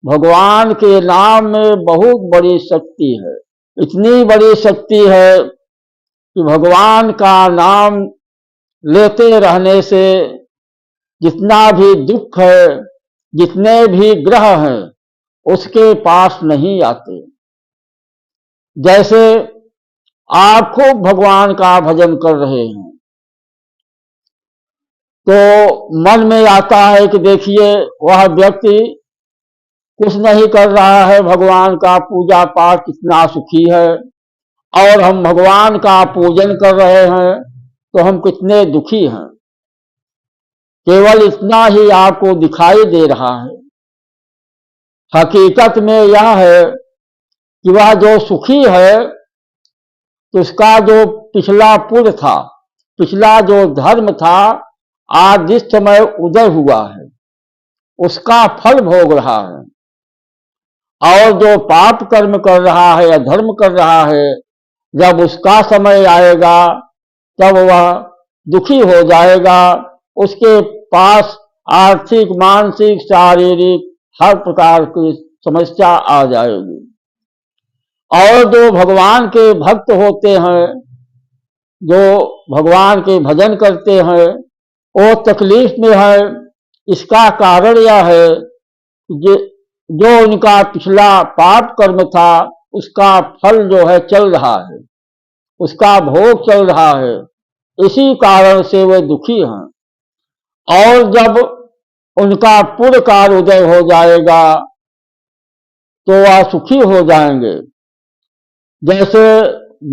भगवान के नाम में बहुत बड़ी शक्ति है। इतनी बड़ी शक्ति है कि भगवान का नाम लेते रहने से जितना भी दुख है, जितने भी ग्रह हैं, उसके पास नहीं आते। जैसे आप खूब भगवान का भजन कर रहे हैं तो मन में आता है कि देखिए वह व्यक्ति कुछ नहीं कर रहा है, भगवान का पूजा पाठ कितना सुखी है, और हम भगवान का पूजन कर रहे हैं तो हम कितने दुखी हैं। केवल इतना ही आपको दिखाई दे रहा है। हकीकत में यह है कि वह जो सुखी है तो उसका जो पिछला पुण्य था, पिछला जो धर्म था, आज जिस समय उदय हुआ है उसका फल भोग रहा है। और जो पाप कर्म कर रहा है या धर्म कर रहा है, जब उसका समय आएगा तब वह दुखी हो जाएगा। उसके पास आर्थिक, मानसिक, शारीरिक हर प्रकार की समस्या आ जाएगी। और जो भगवान के भक्त होते हैं, जो भगवान के भजन करते हैं, वो तकलीफ में है। इसका कारण यह है कि जो उनका पिछला पाप कर्म था उसका फल जो है चल रहा है, उसका भोग चल रहा है, इसी कारण से वे दुखी हैं। और जब उनका पुण्य काल उदय हो जाएगा तो वह सुखी हो जाएंगे। जैसे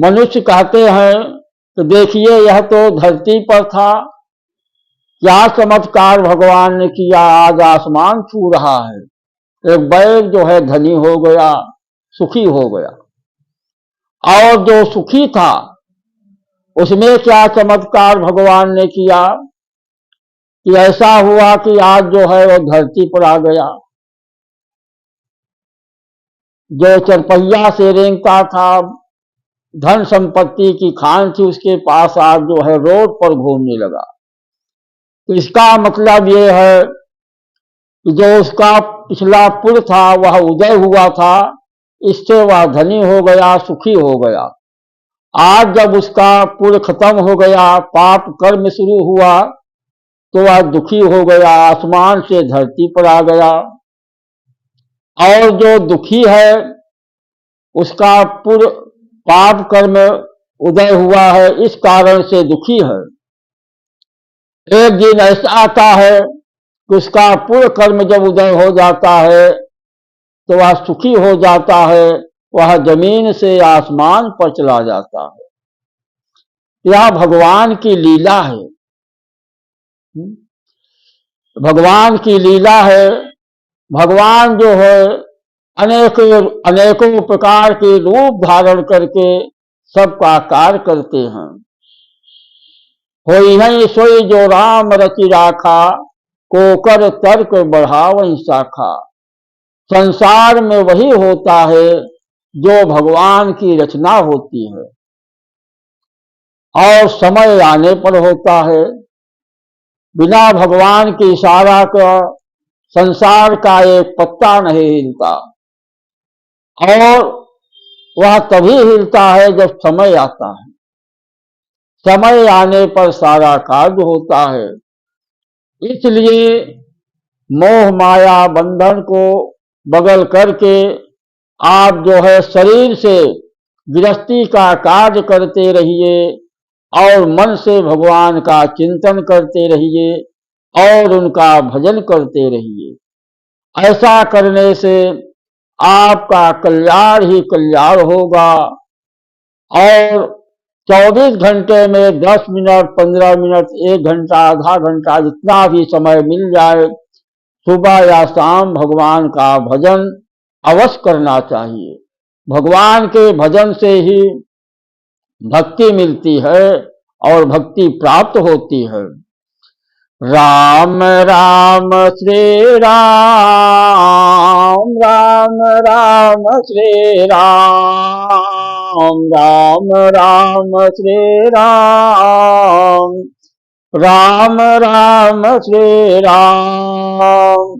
मनुष्य कहते हैं कि देखिए यह तो धरती पर था, क्या चमत्कार भगवान ने किया, आज आसमान छू रहा है। एक बैल जो है धनी हो गया, सुखी हो गया। और जो सुखी था उसमें क्या चमत्कार भगवान ने किया कि ऐसा हुआ कि आज जो है वो धरती पर आ गया। जो चरपहिया से रेंगता था, धन संपत्ति की खान थी उसके पास, आज जो है रोड पर घूमने लगा। तो इसका मतलब ये है कि जो उसका पिछला पुण्य था वह उदय हुआ था, इससे वह धनी हो गया, सुखी हो गया। आज जब उसका पुण्य खत्म हो गया, पाप कर्म शुरू हुआ, तो वह दुखी हो गया, आसमान से धरती पर आ गया। और जो दुखी है उसका पुण्य पाप कर्म उदय हुआ है, इस कारण से दुखी है। एक दिन ऐसा आता है कि उसका पुण्य कर्म जब उदय हो जाता है तो वह सुखी हो जाता है, वह जमीन से आसमान पर चला जाता है। यह भगवान की लीला है, भगवान की लीला है। भगवान जो है अनेकों प्रकार के रूप धारण करके सबका कार्य करते हैं। होई है सोई जो राम रचि राखा, कोकर तर्क बढ़ावई शाखा। संसार में वही होता है जो भगवान की रचना होती है, और समय आने पर होता है। बिना भगवान की इशारा का संसार का एक पत्ता नहीं हिलता, और वह तभी हिलता है जब समय आता है। समय आने पर सारा कार्य होता है। इसलिए मोह माया बंधन को बगल करके आप जो है शरीर से गृहस्थी का कार्य करते रहिए और मन से भगवान का चिंतन करते रहिए और उनका भजन करते रहिए। ऐसा करने से आपका कल्याण ही कल्याण होगा। और 24 घंटे में 10 मिनट, 15 मिनट, 1 घंटा, आधा घंटा, जितना भी समय मिल जाए, सुबह या शाम भगवान का भजन अवश्य करना चाहिए। भगवान के भजन से ही भक्ति मिलती है और भक्ति प्राप्त होती है। राम राम श्री राम, राम राम श्री राम, राम राम श्री राम, राम राम श्री राम,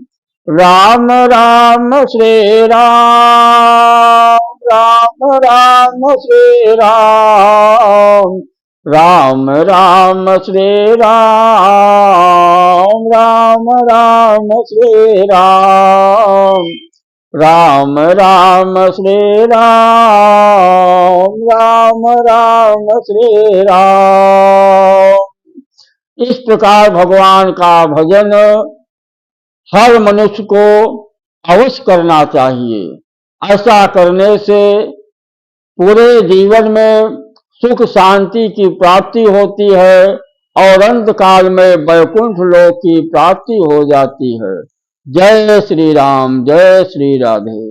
राम राम श्री राम, राम राम श्री राम, राम राम श्री राम, राम राम श्री राम, राम राम श्री राम, राम राम श्री राम। इस प्रकार भगवान का भजन हर मनुष्य को अवश्य करना चाहिए। ऐसा करने से पूरे जीवन में सुख शांति की प्राप्ति होती है और अंत काल में वैकुंठ लोक की प्राप्ति हो जाती है। जय श्री राम, जय श्री राधे।